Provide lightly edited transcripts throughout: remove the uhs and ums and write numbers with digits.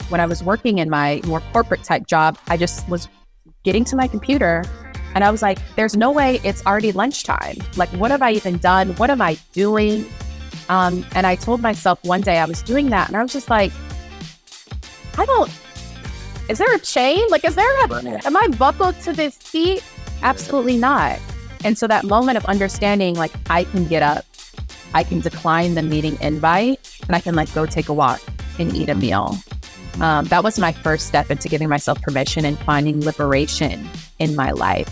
when I was working in my more corporate type job, I just was getting to my computer and I was like, there's no way it's already lunchtime. Like, what have I even done? What am I doing? And I told myself one day I was doing that and I was just like, is there a chain? Like, am I buckled to this seat? Absolutely not. And so that moment of understanding, like, I can get up, I can decline the meeting invite, and I can like go take a walk and eat a meal. That was my first step into giving myself permission and finding liberation in my life.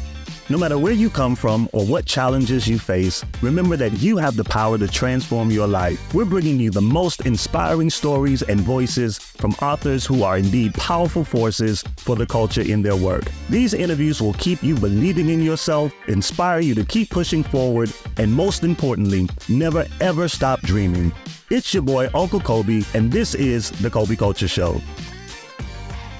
No matter where you come from or what challenges you face, remember that you have the power to transform your life. We're bringing you the most inspiring stories and voices from authors who are indeed powerful forces for the culture in their work. These interviews will keep you believing in yourself, inspire you to keep pushing forward, and most importantly, never ever stop dreaming. It's your boy, Uncle Kolby, and this is the Kolby Kulture Show.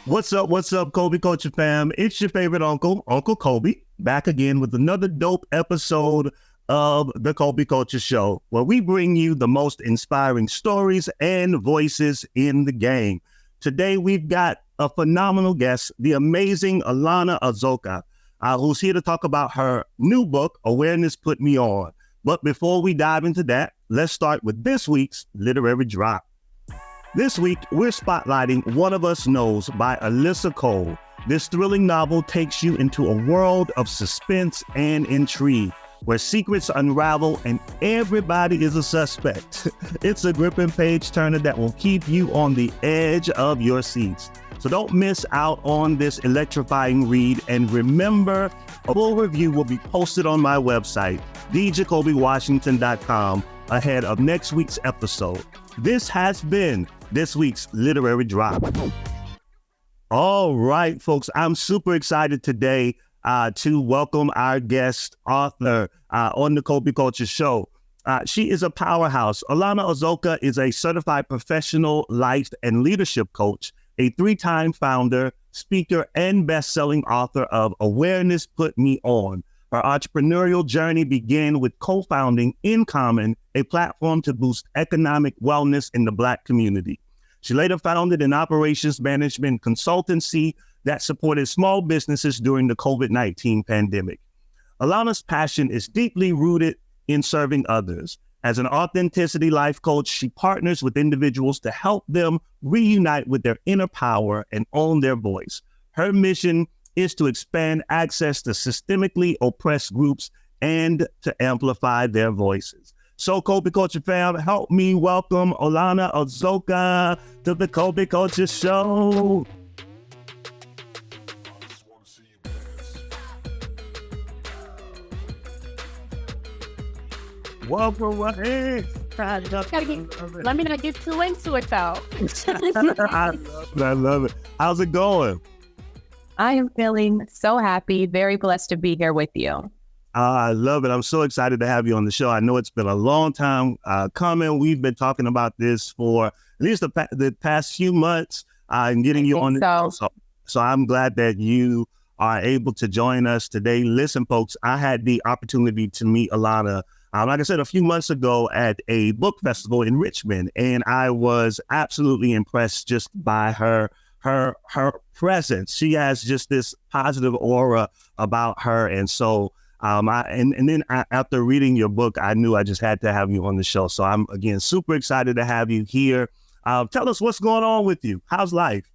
What's up, Kolby Kulture fam? It's your favorite uncle, Uncle Kolby, back again with another dope episode of the Kolby Kulture Show, where we bring you the most inspiring stories and voices in the game. Today, we've got a phenomenal guest, the amazing Alawna Ozoka, who's here to talk about her new book, Awareness Put Me On. But before we dive into that, let's start with this week's literary drop. This week, we're spotlighting One of Us Knows by Alyssa Cole. This thrilling novel takes you into a world of suspense and intrigue, where secrets unravel and everybody is a suspect. It's a gripping page turner that will keep you on the edge of your seats. So don't miss out on this electrifying read. And remember, a full review will be posted on my website, djacobywashington.com, ahead of next week's episode. This has been this week's literary drop. All right, folks, I'm super excited today to welcome our guest author on the Kolby Kulture Show. She is a powerhouse. Alawna Ozoka is a certified professional life and leadership coach, a 3-time founder, speaker, and best-selling author of Awareness Put Me On. Her entrepreneurial journey began with co-founding In Common, a platform to boost economic wellness in the Black community. She later founded an operations management consultancy that supported small businesses during the COVID-19 pandemic. Alawna's passion is deeply rooted in serving others. As an authenticity life coach, she partners with individuals to help them reunite with their inner power and own their voice. Her mission is to expand access to systemically oppressed groups and to amplify their voices. So, Kolby Kulture fam, help me welcome Alawna Ozoka to the Kolby Kulture Show. Welcome, right? Let me not get too into it, though. I love it. How's it going? I am feeling so happy, very blessed to be here with you. I love it. I'm so excited to have you on the show. I know it's been a long time coming. We've been talking about this for at least the past few months and getting you on the show. So I'm glad that you are able to join us today. Listen, folks, I had the opportunity to meet Alawna, like I said, a few months ago at a book festival in Richmond, and I was absolutely impressed just by her presence. She has just this positive aura about her, and so after reading your book, I knew I just had to have you on the show. So I'm again super excited to have you here. Tell us what's going on with you. How's life?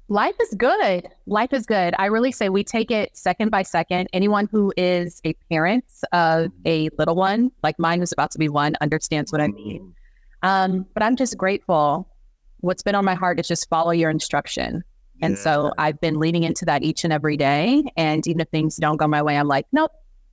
Life is good. Life is good. I really say we take it second by second. Anyone who is a parent of a little one, like mine who's about to be one, understands what I mean. But I'm just grateful. What's been on my heart is just follow your instruction. And so I've been leaning into that each and every day. And even if things don't go my way, I'm like, nope,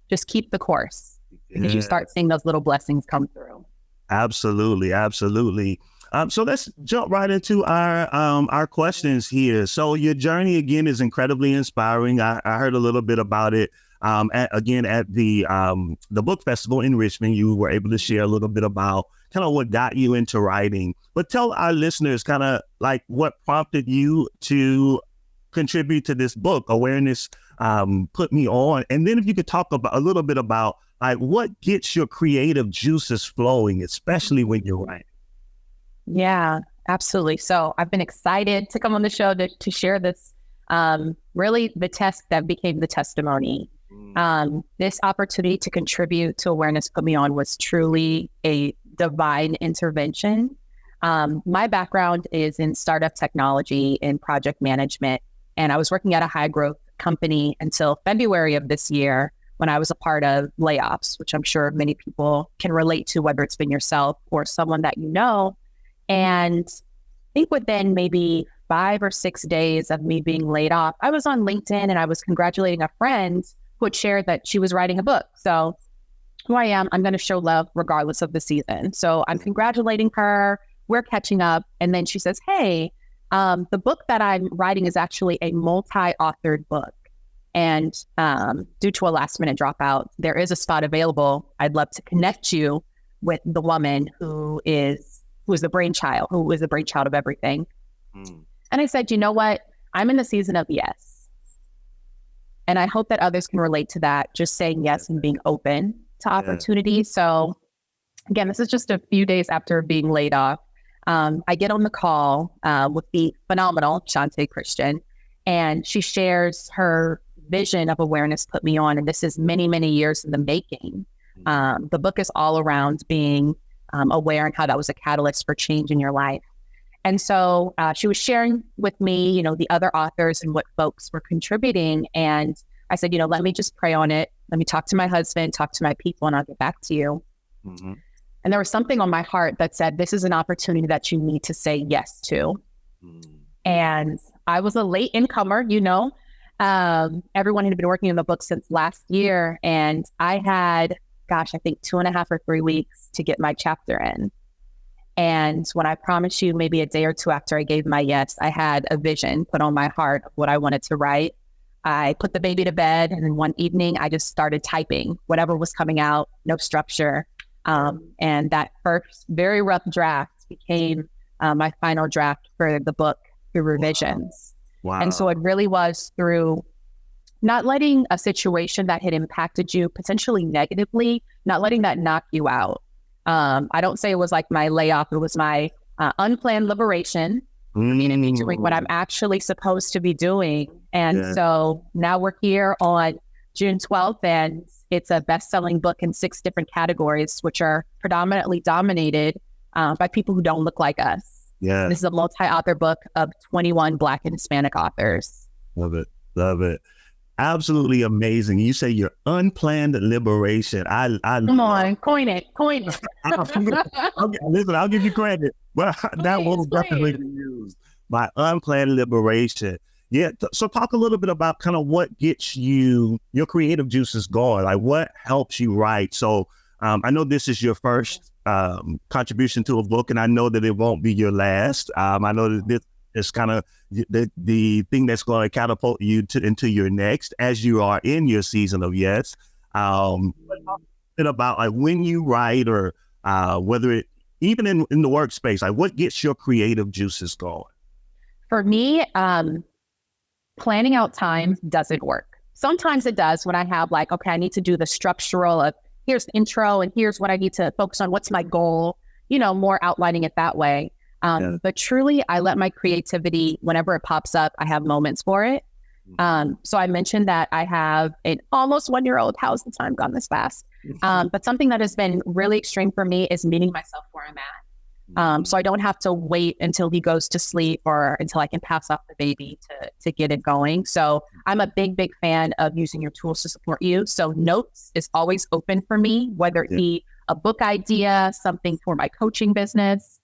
just keep the course. Because you start seeing those little blessings come through. Absolutely. Absolutely. So let's jump right into our questions here. So your journey, again, is incredibly inspiring. I heard a little bit about it. At the book festival in Richmond, you were able to share a little bit about kind of what got you into writing. But tell our listeners kind of like what prompted you to contribute to this book, Awareness Put Me On. And then if you could talk about a little bit about like what gets your creative juices flowing, especially when you're writing. Yeah, Absolutely. So I've been excited to come on the show to share this, really the test that became the testimony. This opportunity to contribute to Awareness Put Me On was truly a divine intervention. My background is in startup technology and project management, and I was working at a high growth company until February of this year when I was a part of layoffs, which I'm sure many people can relate to, whether it's been yourself or someone that you know. And I think within maybe 5 or 6 days of me being laid off, I was on LinkedIn and I was congratulating a friend who had shared that she was writing a book. So who I am, I'm going to show love regardless of the season. So I'm congratulating her. We're catching up. And then she says, hey, the book that I'm writing is actually a multi-authored book. And due to a last minute dropout, there is a spot available. I'd love to connect you with the woman who is the brainchild of everything. And I said, you know what? I'm in the season of yes. And I hope that others can relate to that, just saying yes and being open to opportunity. So again, this is just a few days after being laid off. I get on the call with the phenomenal Shantae Christian, and she shares her vision of Awareness Put Me On. And this is many, many years in the making. The book is all around being aware and how that was a catalyst for change in your life. And so she was sharing with me, you know, the other authors and what folks were contributing. And I said, you know, let me just pray on it. Let me talk to my husband, talk to my people, and I'll get back to you. And there was something on my heart that said, this is an opportunity that you need to say yes to. And I was a late incomer, you know. Everyone had been working on the book since last year. And I had, I think 2.5 or 3 weeks to get my chapter in. And when I promised you maybe a day or two after I gave my yes, I had a vision put on my heart of what I wanted to write. I put the baby to bed, and then one evening I just started typing whatever was coming out, no structure. And that first very rough draft became my final draft for the book through revisions. Wow. And so it really was through not letting a situation that had impacted you potentially negatively, not letting that knock you out. I don't say it was like my layoff. It was my unplanned liberation, meaning me doing what I'm actually supposed to be doing. And so now we're here on June 12th, and it's a best-selling book in 6 different categories, which are predominantly dominated by people who don't look like us. Yeah. This is a multi-author book of 21 Black and Hispanic authors. Love it. Love it. Absolutely amazing. You say your unplanned liberation. I Come on, coin it. Listen, I'll give you credit, but that will definitely be used. My unplanned liberation. Yeah. So talk a little bit about kind of what gets your creative juices going. Like what helps you write. So I know this is your first contribution to a book, and I know that it won't be your last. I know that this is kind of the thing that's going to catapult you into your next as you are in your season of yes. Talk a bit about like when you write, or whether it even in the workspace, like what gets your creative juices going? For me, planning out time doesn't work. Sometimes it does when I have like, okay, I need to do the structural of here's the intro and here's what I need to focus on. What's my goal? You know, more outlining it that way. But truly, I let my creativity, whenever it pops up, I have moments for it. So I mentioned that I have an almost 1-year-old. How's the time gone this fast? But something that has been really extreme for me is meeting myself where I'm at. So I don't have to wait until he goes to sleep or until I can pass off the baby to get it going. So I'm a big, big fan of using your tools to support you. So notes is always open for me, whether it be a book idea, something for my coaching business.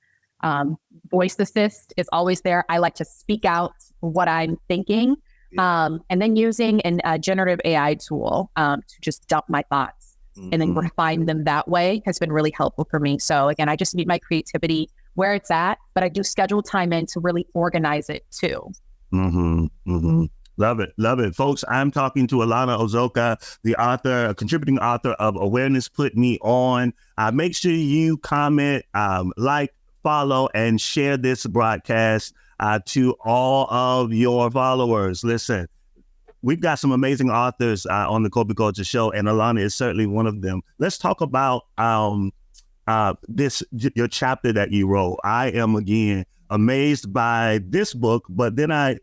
Voice assist is always there. I like to speak out what I'm thinking. And then using a generative AI tool to just dump my thoughts and then refine them that way has been really helpful for me. So again, I just meet my creativity where it's at, but I do schedule time in to really organize it too. Love it. Love it. Folks, I'm talking to Alawna Ozoka, the author, contributing author of Awareness Put Me On. Make sure you comment, like, follow, and share this broadcast to all of your followers. Listen, we've got some amazing authors on the Kolby Kulture Show, and Alawna is certainly one of them. Let's talk about your chapter that you wrote. I am, again, amazed by this book, but then I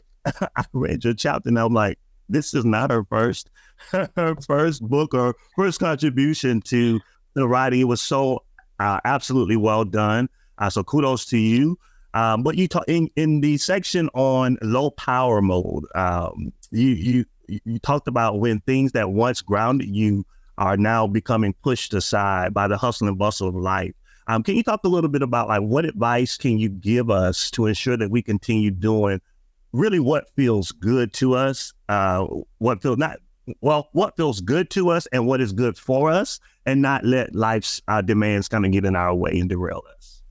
read your chapter and I'm like, this is not her first her first book or first contribution to the writing. It was so absolutely well done. So kudos to you. But you talk in the section on low power mode. You talked about when things that once grounded you are now becoming pushed aside by the hustle and bustle of life. Can you talk a little bit about like what advice can you give us to ensure that we continue doing really what feels good to us, what feels good to us and what is good for us, and not let life's demands kind of get in our way and derail us?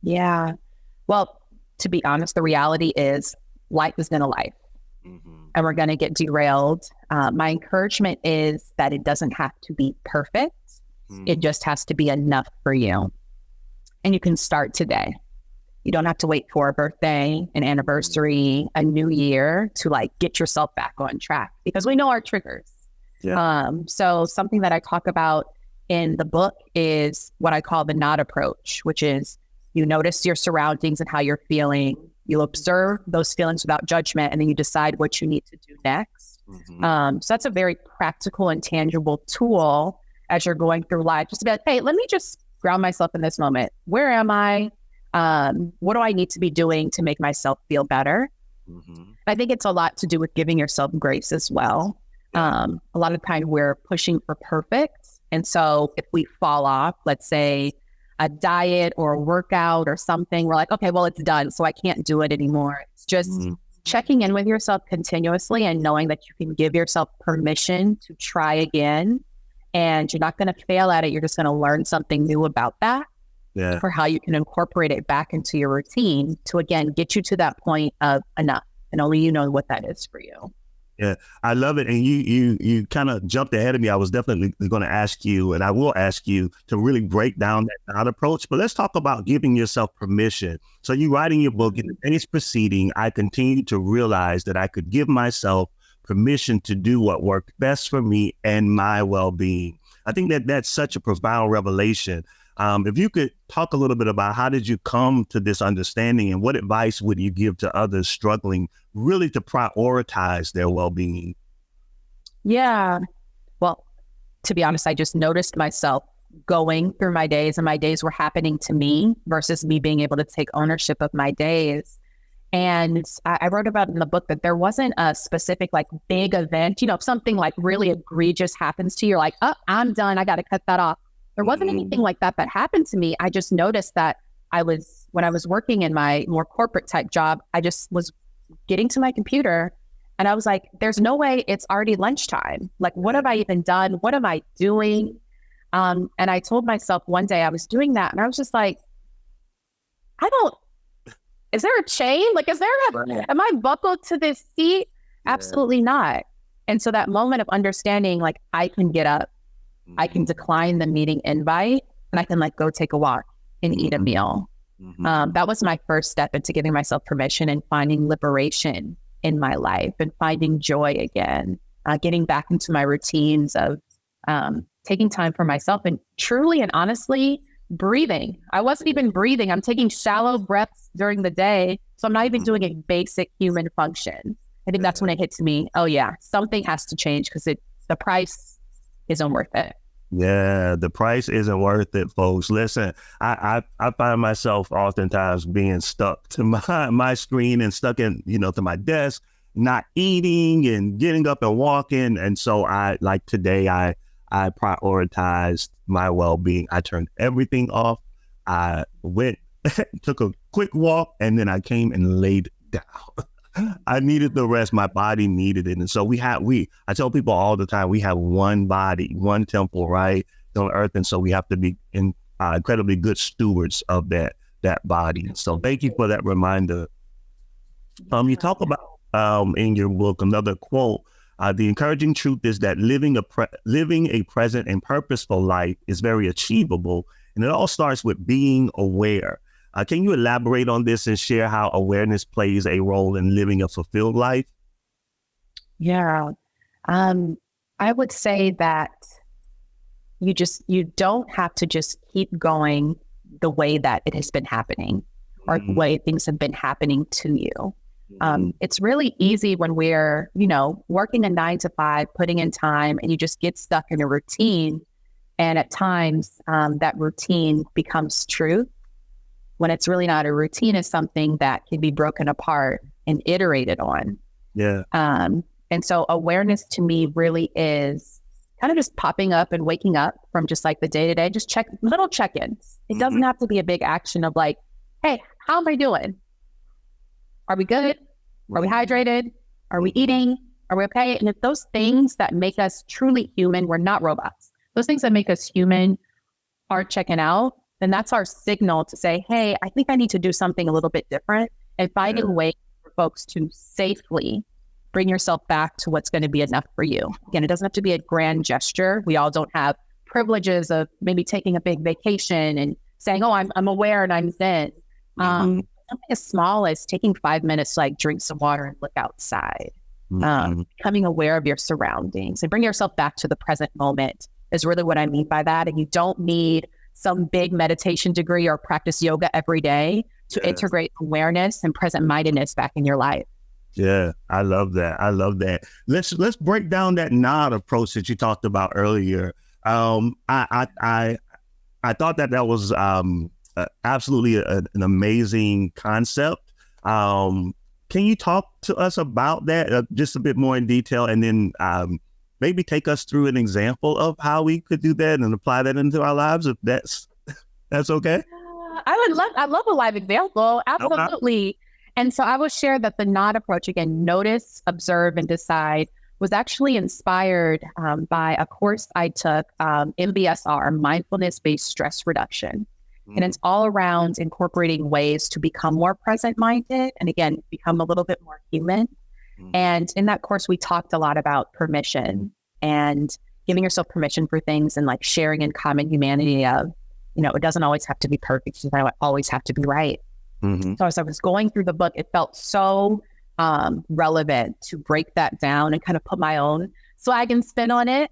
Yeah. Well, to be honest, the reality is life is going to life. And we're going to get derailed. My encouragement is that it doesn't have to be perfect. It just has to be enough for you. And you can start today. You don't have to wait for a birthday, an anniversary, a new year to like get yourself back on track, because we know our triggers. Yeah. So something that I talk about in the book is what I call the not approach, which is you notice your surroundings and how you're feeling. You observe those feelings without judgment, and then you decide what you need to do next. So that's a very practical and tangible tool as you're going through life, just to be like, hey, let me just ground myself in this moment. Where am I? What do I need to be doing to make myself feel better? I think it's a lot to do with giving yourself grace as well. A lot of times we're pushing for perfect. And so if we fall off, let's say a diet or a workout or something, we're like, okay, well, it's done, so I can't do it anymore. It's just checking in with yourself continuously and knowing that you can give yourself permission to try again. And you're not going to fail at it. You're just going to learn something new about that for how you can incorporate it back into your routine to, again, get you to that point of enough. And only you know what that is for you. Yeah, I love it. And you kind of jumped ahead of me. I was definitely going to ask you, and I will ask you to really break down that not approach. But let's talk about giving yourself permission. So you write in your book, in the days preceding, I continued to realize that I could give myself permission to do what worked best for me and my well-being. I think that that's such a profound revelation. If you could talk a little bit about how did you come to this understanding, and what advice would you give to others struggling really to prioritize their well-being? Yeah. Well, to be honest, I just noticed myself going through my days, and my days were happening to me versus me being able to take ownership of my days. And I wrote about in the book that there wasn't a specific like big event, if something like really egregious happens to you, you're like, oh, I'm done, I got to cut that off. There wasn't anything like that happened to me. I just noticed that when I was working in my more corporate type job, I just was getting to my computer and I was like, there's no way it's already lunchtime. Like, what have I even done? What am I doing? And I told myself one day I was doing that and I was just like, is there a chain? Like, am I buckled to this seat? Absolutely not. And so that moment of understanding, like, I can get up, I can decline the meeting invite, and I can like go take a walk and eat a meal. That was my first step into giving myself permission and finding liberation in my life and finding joy again, getting back into my routines of taking time for myself and truly and honestly breathing. I wasn't even breathing. I'm taking shallow breaths during the day. So I'm not even doing a basic human function. I think that's when it hit to me. Oh yeah, something has to change because the price isn't worth it. Yeah, the price isn't worth it, folks. Listen, I find myself oftentimes being stuck to my screen and stuck in, to my desk, not eating and getting up and walking. And so today I prioritized my well-being. I turned everything off. I went, took a quick walk, and then I came and laid down. I needed the rest. My body needed it. And so I tell people all the time, we have one body, one temple, right, on earth. And so we have to be incredibly good stewards of that body. So thank you for that reminder. You talk about in your book, another quote, the encouraging truth is that living a present and purposeful life is very achievable. And it all starts with being aware. Can you elaborate on this and share how awareness plays a role in living a fulfilled life? Yeah. I would say that you don't have to just keep going the way that it has been happening. or the way things have been happening to you. It's really easy when we're, working a 9 to 5, putting in time, and you just get stuck in a routine. And at times that routine becomes truth when it's really not. A routine is something that can be broken apart and iterated on. Yeah. And so awareness to me really is kind of just popping up and waking up from just like the day to day, just little check-ins. It doesn't have to be a big action of like, hey, how am I doing? Are we good? Are we hydrated? Are we eating? Are we okay? And if those things that make us truly human, we're not robots. Those things that make us human are checking out, then that's our signal to say, hey, I think I need to do something a little bit different, and finding ways for folks to safely bring yourself back to what's going to be enough for you. Again, it doesn't have to be a grand gesture. We all don't have privileges of maybe taking a big vacation and saying, oh, I'm aware and I'm zen. Something as small as taking 5 minutes to like drink some water and look outside. Becoming aware of your surroundings and bring yourself back to the present moment is really what I mean by that. And you don't need some big meditation degree or practice yoga every day to integrate awareness and present mindedness back in your life. Yeah, I love that. I love that. Let's break down that nod approach that you talked about earlier. I thought that was absolutely an amazing concept. Can you talk to us about that just a bit more in detail, and then maybe take us through an example of how we could do that and apply that into our lives, if that's okay? I love a live example. Absolutely. Okay. And so I will share that the nod approach, again, notice, observe, and decide, was actually inspired by a course I took, MBSR, Mindfulness-Based Stress Reduction. And it's all around incorporating ways to become more present-minded and, again, become a little bit more human. And in that course, we talked a lot about permission and giving yourself permission for things, and like sharing in common humanity of, it doesn't always have to be perfect. It doesn't always have to be right. So as I was going through the book, it felt so relevant to break that down and kind of put my own swag and spin on it.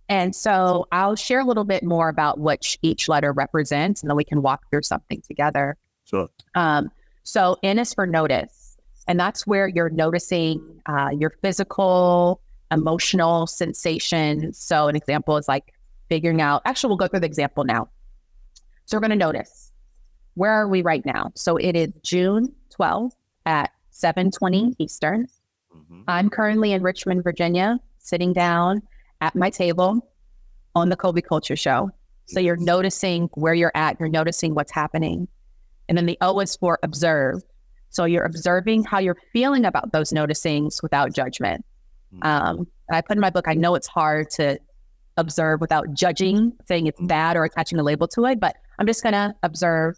And so I'll share a little bit more about what each letter represents, and then we can walk through something together. Sure. So N is for notice, and that's where you're noticing your physical, emotional sensations. So an example is like figuring out, actually, we'll go through the example now. So we're going to notice. Where are we right now? So it is June 12th at 7:20 Eastern. I'm currently in Richmond, Virginia, sitting down at my table on the Kolby Kulture Show. So you're noticing where you're at. You're noticing what's happening. And then the O is for observe. So you're observing how you're feeling about those noticings without judgment. I put in my book, I know it's hard to observe without judging, saying it's bad or attaching a label to it, but I'm just going to observe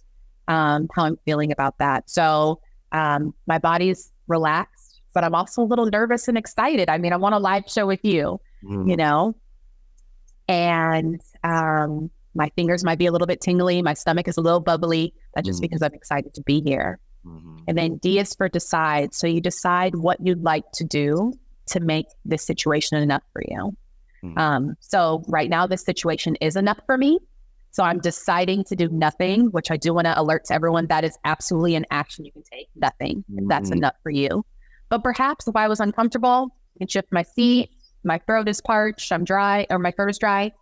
how I'm feeling about that. So my body's relaxed, but I'm also a little nervous and excited. I mean, I want a live show with you, and my fingers might be a little bit tingly. My stomach is a little bubbly. That's just because I'm excited to be here. And then D is for decide. So you decide what you'd like to do to make this situation enough for you. So right now, this situation is enough for me. So I'm deciding to do nothing, which I do want to alert to everyone, that is absolutely an action you can take. Nothing. If that's enough for you. But perhaps if I was uncomfortable, I can shift my seat. My throat is parched. I'm dry, or my throat is dry.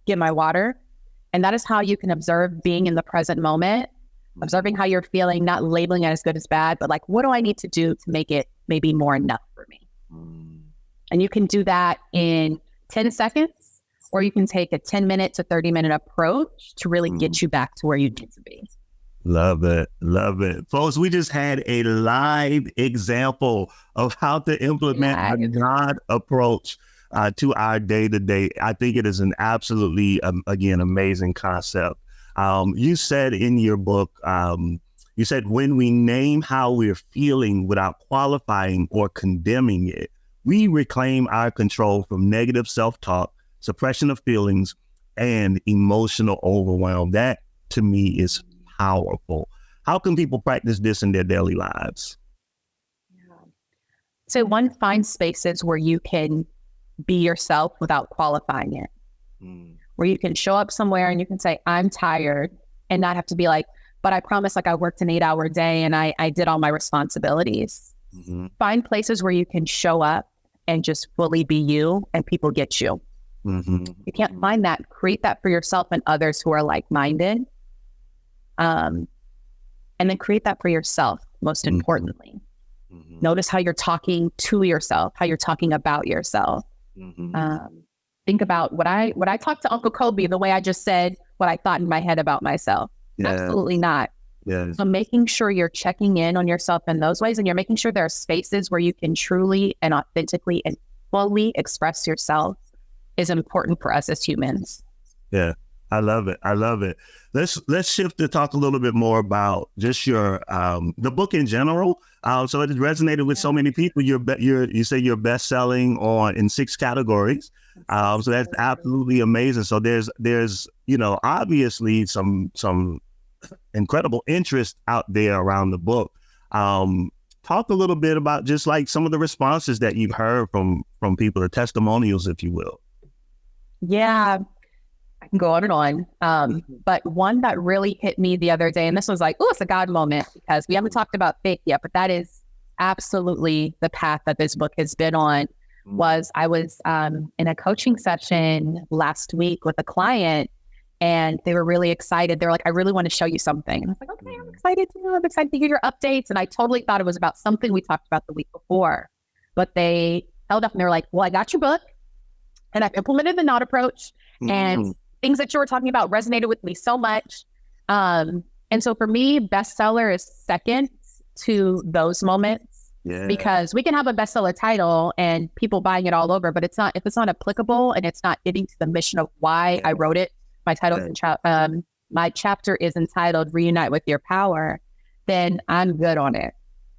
Get my water. And that is how you can observe being in the present moment, observing how you're feeling, not labeling it as good as bad, but like, what do I need to do to make it maybe more enough for me? And you can do that in 10 seconds. Or you can take a 10-minute to 30-minute approach to really get you back to where you need to be. Love it. Love it. Folks, we just had a live example of how to implement a nod approach to our day-to-day. I think it is an absolutely, again, amazing concept. You said in your book, you said when we name how we're feeling without qualifying or condemning it, we reclaim our control from negative self-talk, suppression of feelings, and emotional overwhelm. That, to me, is powerful. How can people practice this in their daily lives? So one, find spaces where you can be yourself without qualifying it. Where you can show up somewhere and you can say, I'm tired, and not have to be like, but I promised like I worked an 8-hour day and I did all my responsibilities. Mm-hmm. Find places where you can show up and just fully be you and people get you. Mm-hmm. You can't find that, create that for yourself and others who are like-minded. And then create that for yourself, most importantly. Mm-hmm. Notice how you're talking to yourself, how you're talking about yourself. Mm-hmm. Think about what I talked to Uncle Kolby, the way I just said what I thought in my head about myself. Yeah. Absolutely not. Yeah. So making sure you're checking in on yourself in those ways, and you're making sure there are spaces where you can truly and authentically and fully express yourself is important for us as humans. Yeah. I love it. I love it. Let's shift to talk a little bit more about just your the book in general. So it resonated with so many people. You say you're best selling in 6 categories. So that's absolutely amazing. So there's obviously some incredible interest out there around the book. Talk a little bit about just like some of the responses that you've heard from people, the testimonials, if you will. Yeah. I can go on and on. But one that really hit me the other day, and this was like, oh, it's a God moment, because we haven't talked about faith yet, but that is absolutely the path that this book has been on. Was I was in a coaching session last week with a client, and they were really excited. They were like, I really want to show you something. And I was like, okay, I'm excited too. I'm excited to hear your updates. And I totally thought it was about something we talked about the week before. But they held up and they were like, well, I got your book and I've implemented the NOT approach, and things that you were talking about resonated with me so much. And so for me, bestseller is second to those moments, because we can have a bestseller title and people buying it all over, but if it's not applicable and it's not getting to the mission of why I wrote it, my title, my chapter is entitled Reunite with Your Power, then I'm good on it.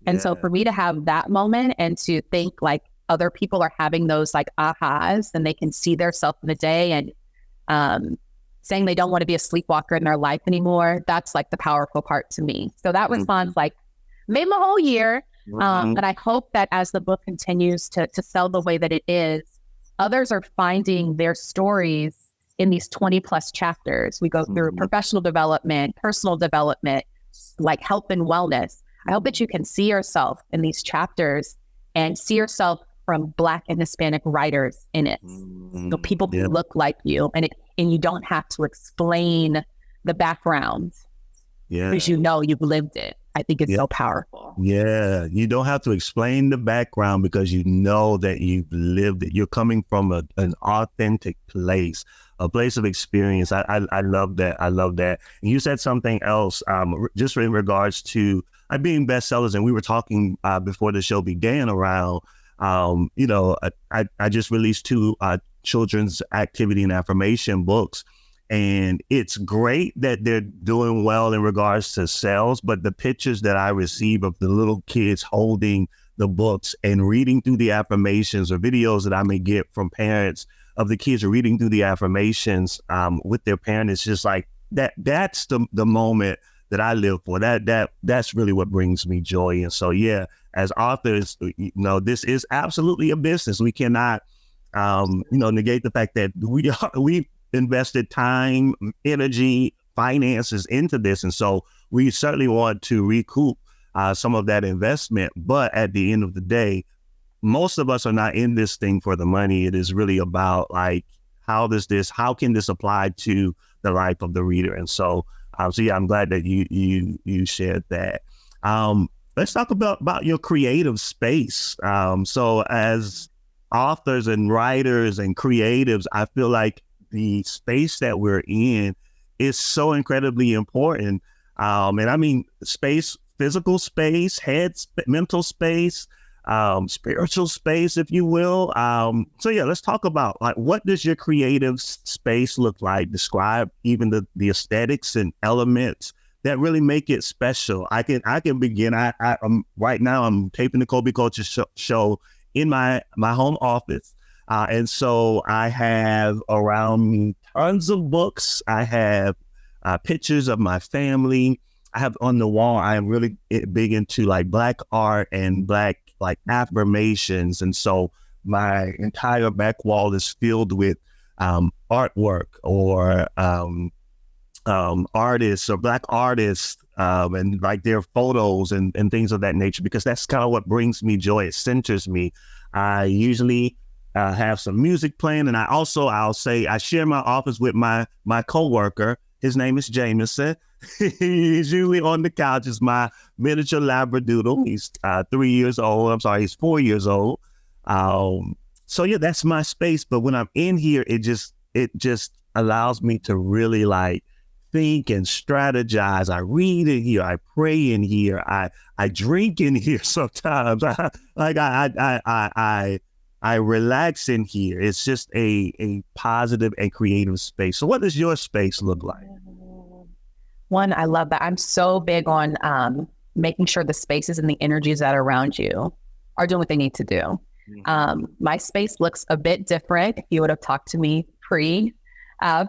And so for me to have that moment and to think like other people are having those like ahas, and they can see their self in the day and saying they don't want to be a sleepwalker in their life anymore. That's like the powerful part to me. So that response like made my whole year. And I hope that as the book continues to sell the way that it is, others are finding their stories in these 20 plus chapters. We go through professional development, personal development, like health and wellness. I hope that you can see yourself in these chapters and see yourself from Black and Hispanic writers in it. So people who look like you, and you don't have to explain the background because you've lived it. I think it's so powerful. Yeah, you don't have to explain the background because you know that you've lived it. You're coming from an authentic place, a place of experience. I love that. I love that. And you said something else just in regards to being bestsellers, and we were talking before the show began around I just released 2 children's activity and affirmation books, and it's great that they're doing well in regards to sales, but the pictures that I receive of the little kids holding the books and reading through the affirmations, or videos that I may get from parents of the kids reading through the affirmations with their parents, it's just like that's the moment that I live for. That's really what brings me joy. And so, as authors, this is absolutely a business. We cannot, negate the fact that we've invested time, energy, finances into this. And so we certainly want to recoup some of that investment. But at the end of the day, most of us are not in this thing for the money. It is really about like, how can this apply to the life of the reader? And so, I'm glad that you shared that. Let's talk about your creative space. So as authors and writers and creatives, I feel like the space that we're in is so incredibly important. And I mean space, physical space, mental space, spiritual space, if you will. Let's talk about like, what does your creative space look like? Describe even the aesthetics and elements that really make it special. I can begin. I'm right now, I'm taping the Kolby Kulture Show in my home office. And so I have around me tons of books. I have pictures of my family. I have on the wall, I am really big into like Black art and Black like affirmations. And so my entire back wall is filled with artwork or artists or Black artists and like their photos and things of that nature, because that's kind of what brings me joy. It centers me. I usually have some music playing, and I'll say I share my office with my coworker. His name is Jameson. He's usually on the couch. It's my miniature Labradoodle. He's 3 years old. I'm sorry, he's 4 years old. So yeah, that's my space. But when I'm in here, it just allows me to really like think and strategize. I read in here. I pray in here. I drink in here sometimes. I relax in here. It's just a positive and creative space. So what does your space look like? One, I love that. I'm so big on making sure the spaces and the energies that are around you are doing what they need to do. My space looks a bit different. If you would have talked to me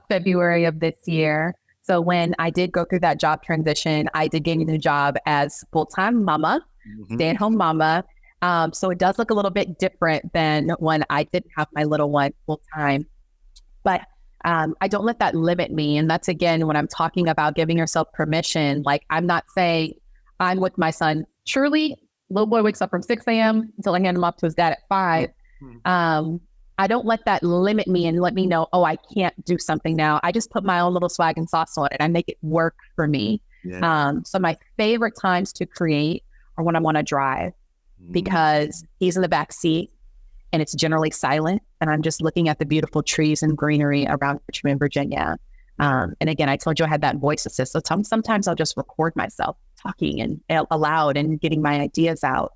February of this year. So when I did go through that job transition, I did gain a new job as full-time mama, stay-at-home mama. So it does look a little bit different than when I didn't have my little one full-time. But I don't let that limit me. And that's, again, when I'm talking about giving yourself permission, like I'm not saying I'm with my son. Truly, little boy wakes up from 6 a.m. until I hand him off to his dad at 5. I don't let that limit me and let me know, oh, I can't do something now. I just put my own little swag and sauce on it. I make it work for me. Yeah. So my favorite times to create are when I want to drive, because he's in the back seat and it's generally silent. And I'm just looking at the beautiful trees and greenery around Richmond, Virginia. And again, I told you I had that voice assist. So sometimes I'll just record myself talking and aloud and getting my ideas out.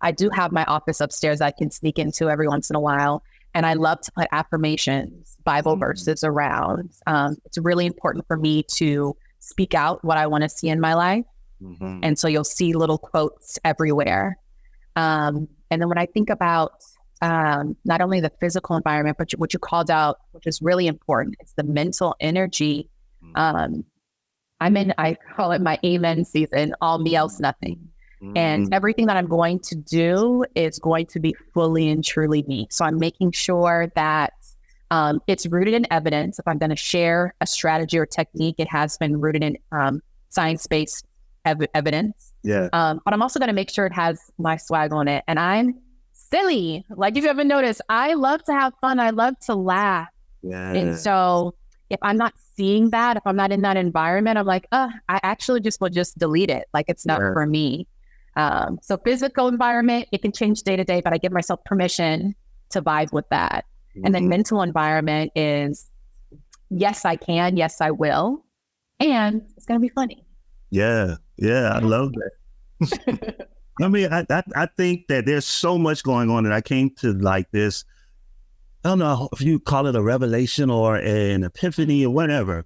I do have my office upstairs I can sneak into every once in a while. And I love to put affirmations, Bible verses around. It's really important for me to speak out what I want to see in my life. And so you'll see little quotes everywhere. And then when I think about not only the physical environment, but what you called out, which is really important, it's the mental energy. I call it my amen season, all me else nothing. And everything that I'm going to do is going to be fully and truly me. So I'm making sure that it's rooted in evidence. If I'm going to share a strategy or technique, it has been rooted in science-based evidence. Yeah. But I'm also going to make sure it has my swag on it. And I'm silly. Like if you haven't noticed, I love to have fun. I love to laugh. Yeah. And so if I'm not seeing that, if I'm not in that environment, I'm like, I actually will just delete it. Like it's not for me. So physical environment, it can change day to day, but I give myself permission to vibe with that. And then mental environment is, yes, I can. Yes, I will. And it's going to be funny. Yeah. Yeah. I love that. I mean, I think that there's so much going on, and I came to like this, I don't know if you call it a revelation or an epiphany or whatever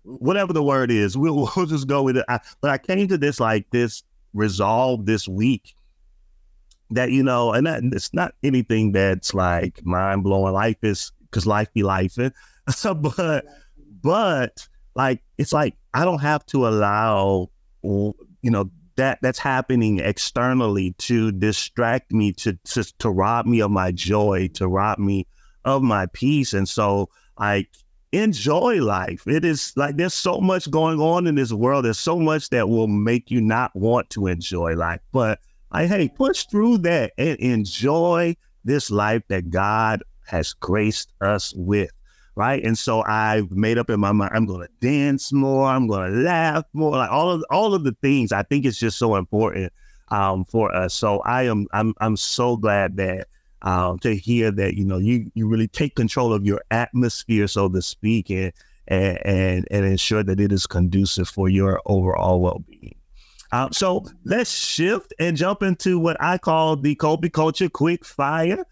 the word is, we'll just go with it. But I came to this resolve this week that, and it's not anything that's like mind blowing. Life is, because life be life. But like, it's like, I don't have to allow, that's happening externally to distract me, to rob me of my joy, to rob me of my peace. And so like, enjoy life. It is like, there's so much going on in this world. There's so much that will make you not want to enjoy life. But hey, push through that and enjoy this life that God has graced us with. Right. And so I've made up in my mind, I'm going to dance more. I'm going to laugh more, like all of the things. I think it's just so important for us. So I'm so glad that to hear that, you really take control of your atmosphere, so to speak, and ensure that it is conducive for your overall well-being. So let's shift and jump into what I call the Kolby Culture Quick Fire.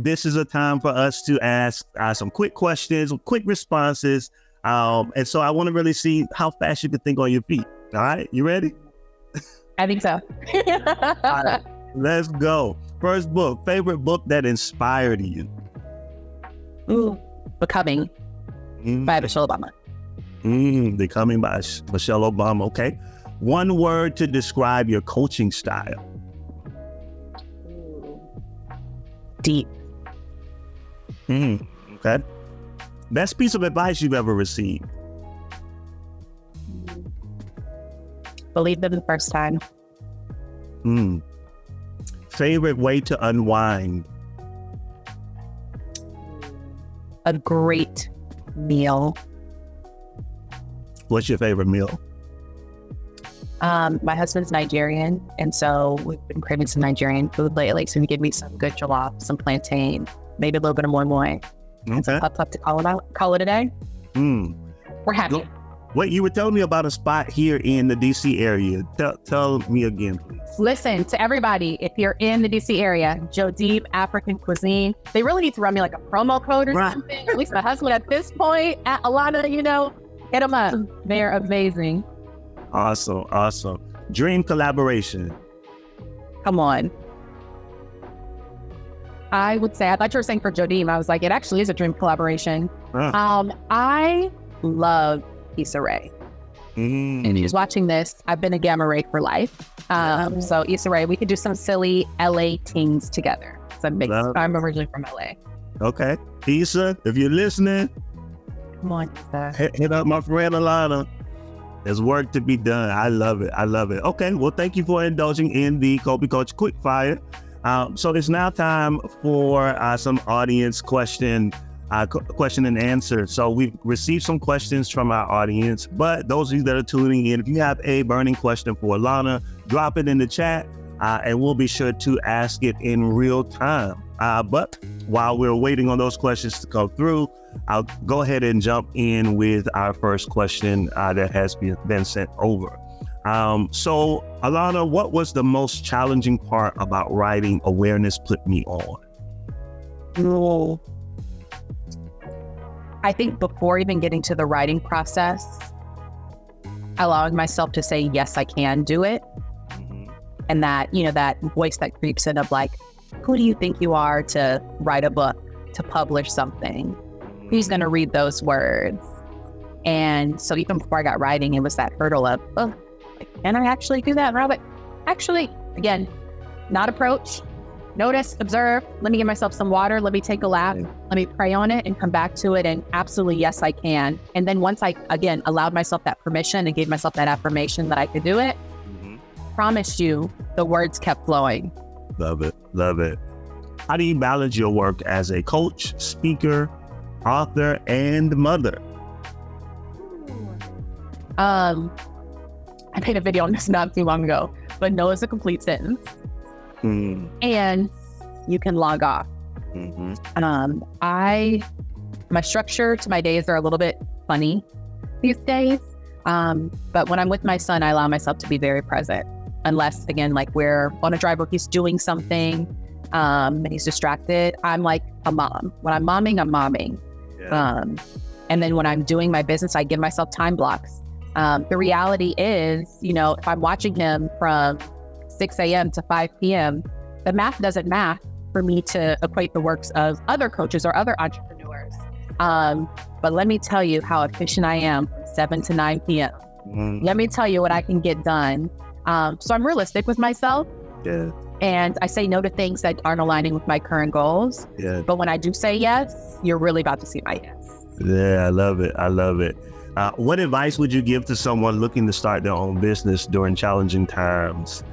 This is a time for us to ask some quick questions, quick responses. And so I want to really see how fast you can think on your feet. All right, you ready? I think so. All right, let's go. First book, favorite book that inspired you? Becoming by Michelle Obama. Becoming by Michelle Obama. Okay. One word to describe your coaching style. Deep. Okay. Best piece of advice you've ever received? Believe them the first time. Favorite way to unwind? A great meal. What's your favorite meal? My husband's Nigerian, and so we've been craving some Nigerian food lately. So he gave me some good jollof, some plantain, maybe a little bit of moi moi. Okay. Pup to call it a day. We're happy. What you were telling me about a spot here in the DC area. Tell me again, please. Listen, to everybody, if you're in the DC area, Jodeep African Cuisine, they really need to run me like a promo code or something. At least my husband at this point, at Alawna, hit them up. They're amazing. Awesome. Dream collaboration. Come on. I would say, I thought you were saying for Jodeep. I was like, it actually is a dream collaboration. I love Issa Rae. And she's watching this. I've been a Gamma Ray for life. So Issa Rae, we could do some silly LA things together. So I'm originally from LA. Okay. Issa, if you're listening, come on, Issa. Hit up my friend Alana. There's work to be done. I love it. Okay, well, thank you for indulging in the Kolby Culture Quickfire. So it's now time for some audience question and answer. So we've received some questions from our audience, but those of you that are tuning in, if you have a burning question for Alana, drop it in the chat and we'll be sure to ask it in real time. But while we're waiting on those questions to come through, I'll go ahead and jump in with our first question that has been sent over. So Alana, what was the most challenging part about writing Awareness Put Me On? I think before even getting to the writing process, allowing myself to say, yes, I can do it. And that, that voice that creeps in of like, who do you think you are to write a book, to publish something? Who's going to read those words? And so even before I got writing, it was that hurdle of, can I actually do that? And I'm like, actually, again, not approach. Notice, observe, let me give myself some water, let me take a lap, let me pray on it and come back to it. And absolutely, yes, I can. And then once I, again, allowed myself that permission and gave myself that affirmation that I could do it, promised you, the words kept flowing. Love it. How do you balance your work as a coach, speaker, author, and mother? I made a video on this not too long ago, but no is a complete sentence. And you can log off. My structure to my days are a little bit funny these days. But when I'm with my son, I allow myself to be very present. Unless, again, like we're on a drive where he's doing something and he's distracted, I'm like a mom. When I'm momming, I'm momming. Yeah. And then when I'm doing my business, I give myself time blocks. The reality is, if I'm watching him from 6 a.m. to 5 p.m., the math doesn't math for me to equate the works of other coaches or other entrepreneurs. But let me tell you how efficient I am from 7 to 9 p.m. Let me tell you what I can get done. So I'm realistic with myself. Yeah. And I say no to things that aren't aligning with my current goals. Yeah. But when I do say yes, you're really about to see my yes. Yeah, I love it. What advice would you give to someone looking to start their own business during challenging times?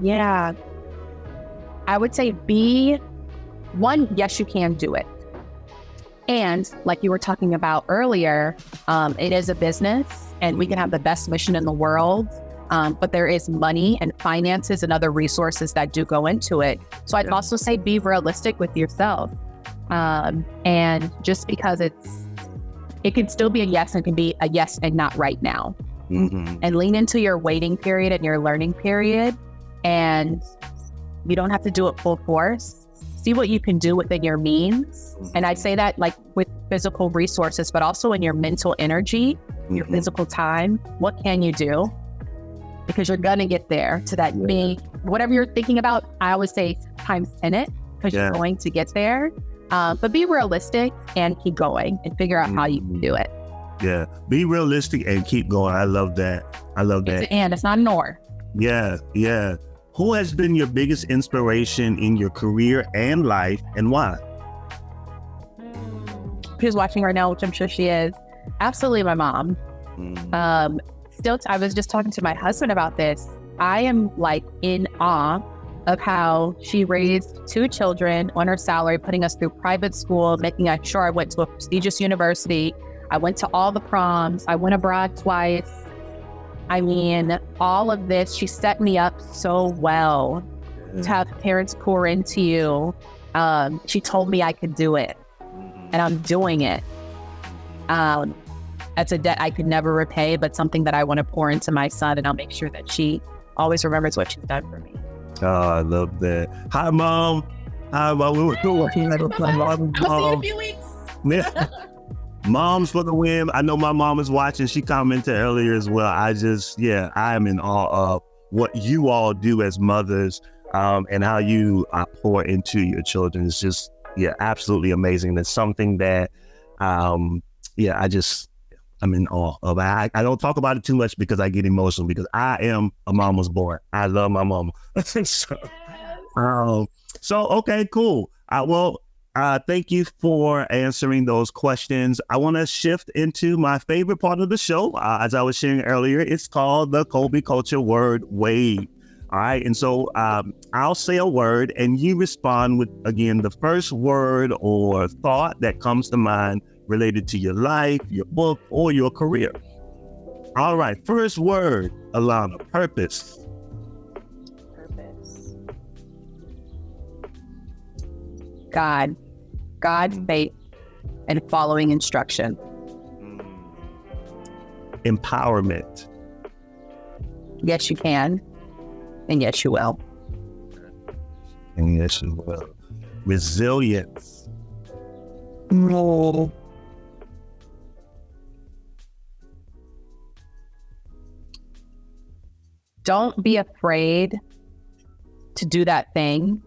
Yeah. I would say yes, you can do it. And like you were talking about earlier, it is a business and we can have the best mission in the world. But there is money and finances and other resources that do go into it. So I'd also say be realistic with yourself. And just because it can still be a yes and can be a yes and not right now. And lean into your waiting period and your learning period. And you don't have to do it full force. See what you can do within your means. And I'd say that like with physical resources, but also in your mental energy, your physical time, what can you do? Because you're going to get there to that whatever you're thinking about, I always say times 10 it because you're going to get there. But be realistic and keep going and figure out how you can do it. Yeah. Be realistic and keep going. I love that. It's an and, it's not an or. Yeah. Who has been your biggest inspiration in your career and life and why? Who's watching right now, which I'm sure she is. Absolutely my mom. I was just talking to my husband about this. I am like in awe of how she raised 2 children on her salary, putting us through private school, making sure I went to a prestigious university. I went to all the proms. I went abroad twice. I mean, all of this, she set me up so well to have parents pour into you. She told me I could do it, and I'm doing it. That's a debt I could never repay, but something that I want to pour into my son, and I'll make sure that she always remembers what she's done for me. Oh, I love that. Hi, Mom. Hi, Mom. We were working at a I'll see you in a few weeks. Yeah. Moms for the win. I know my mom is watching. She commented earlier as well. I am in awe of what you all do as mothers, and how you pour into your children. It's just, absolutely amazing. That's something that, I'm in awe of. I don't talk about it too much because I get emotional, because I am a mama's boy. I love my mama. So, okay, cool. Thank you for answering those questions. I want to shift into my favorite part of the show. As I was sharing earlier, it's called the Kolby Culture Word Wave. All right. And so I'll say a word and you respond with, again, the first word or thought that comes to mind related to your life, your book, or your career. All right. First word, Alawna, purpose. Purpose. God, faith, and following instruction. Empowerment. Yes, you can. And yes, you will. And yes, you will. Resilience. No. Don't be afraid to do that thing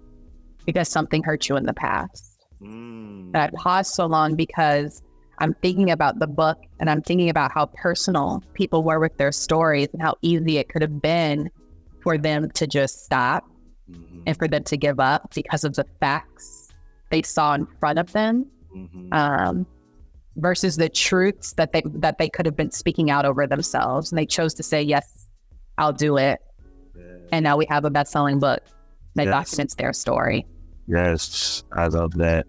because something hurt you in the past. And I paused so long because I'm thinking about the book and I'm thinking about how personal people were with their stories and how easy it could have been for them to just stop and for them to give up because of the facts they saw in front of them, versus the truths that they could have been speaking out over themselves. And they chose to say, yes, I'll do it. And now we have a best-selling book that documents their story. Yes, I love that.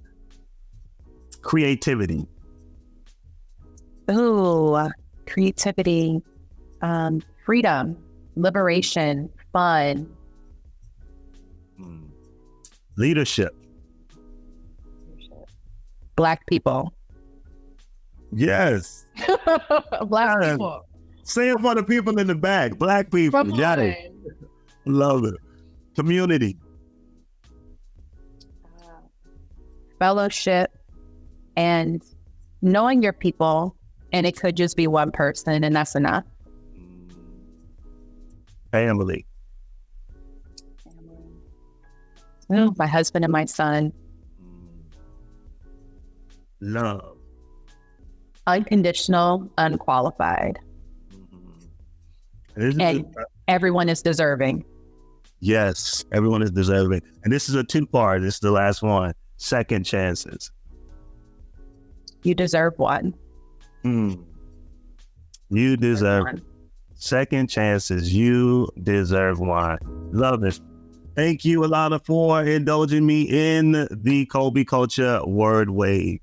Creativity. Ooh, creativity, freedom, liberation, fun. Leadership. Black people. Yes. Black people. Say it for the people in the back. Black people. Got it. Love it. Community. Fellowship and knowing your people, and it could just be one person and that's enough. Family. Ooh, my husband and my son. Love. Unconditional, unqualified. And everyone is deserving. Yes, everyone is deserving. And this is a 2-part. This is the last one. Second chances. You deserve one. You deserve one. Second chances. You deserve one. Love it. Thank you, Alawna, for indulging me in the Kolby Culture Word Wave.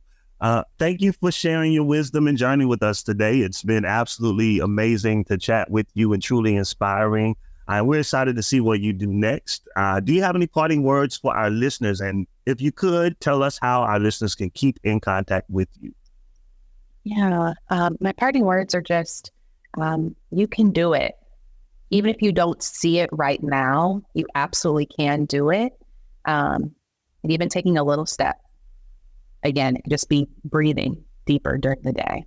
Thank you for sharing your wisdom and journey with us today. It's been absolutely amazing to chat with you and truly inspiring. We're excited to see what you do next. Do you have any parting words for our listeners? And if you could, tell us how our listeners can keep in contact with you. Yeah, my parting words are just, you can do it. Even if you don't see it right now, you absolutely can do it. And even taking a little step. Again, just be breathing deeper during the day.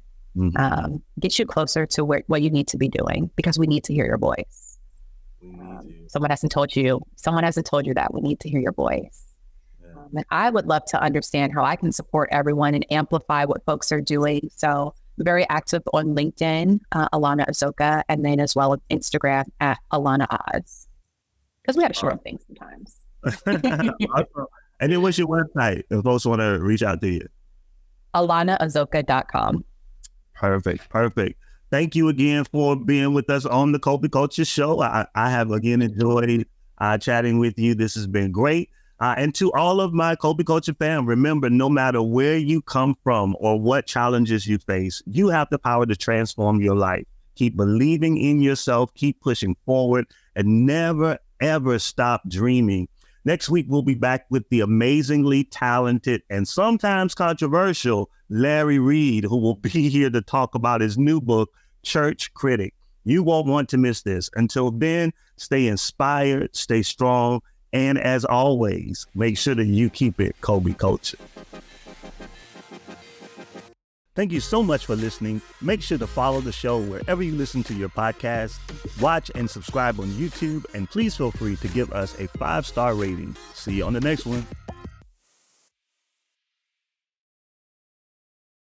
Get you closer to what you need to be doing, because we need to hear your voice. Someone hasn't told you that. We need to hear your voice. And I would love to understand how I can support everyone and amplify what folks are doing. So I'm very active on LinkedIn, Alawna Ozoka, and then as well as Instagram at Alawna Oz. Because we have to short things sometimes. And then what's your website if folks want to reach out to you? AlawnaOzoka.com. Perfect. Thank you again for being with us on the Kolby Kulture Show. I have again enjoyed chatting with you. This has been great. And to all of my Kolby Kulture fam, remember, no matter where you come from or what challenges you face, you have the power to transform your life. Keep believing in yourself, keep pushing forward, and never, ever stop dreaming. Next week, we'll be back with the amazingly talented and sometimes controversial Larry Reed, who will be here to talk about his new book, Church Critic. You won't want to miss this. Until then, stay inspired, stay strong, and as always, make sure that you keep it Kolby Culture. Thank you so much for listening. Make sure to follow the show wherever you listen to your podcast. Watch and subscribe on YouTube, and please feel free to give us a 5-star rating. See you on the next one.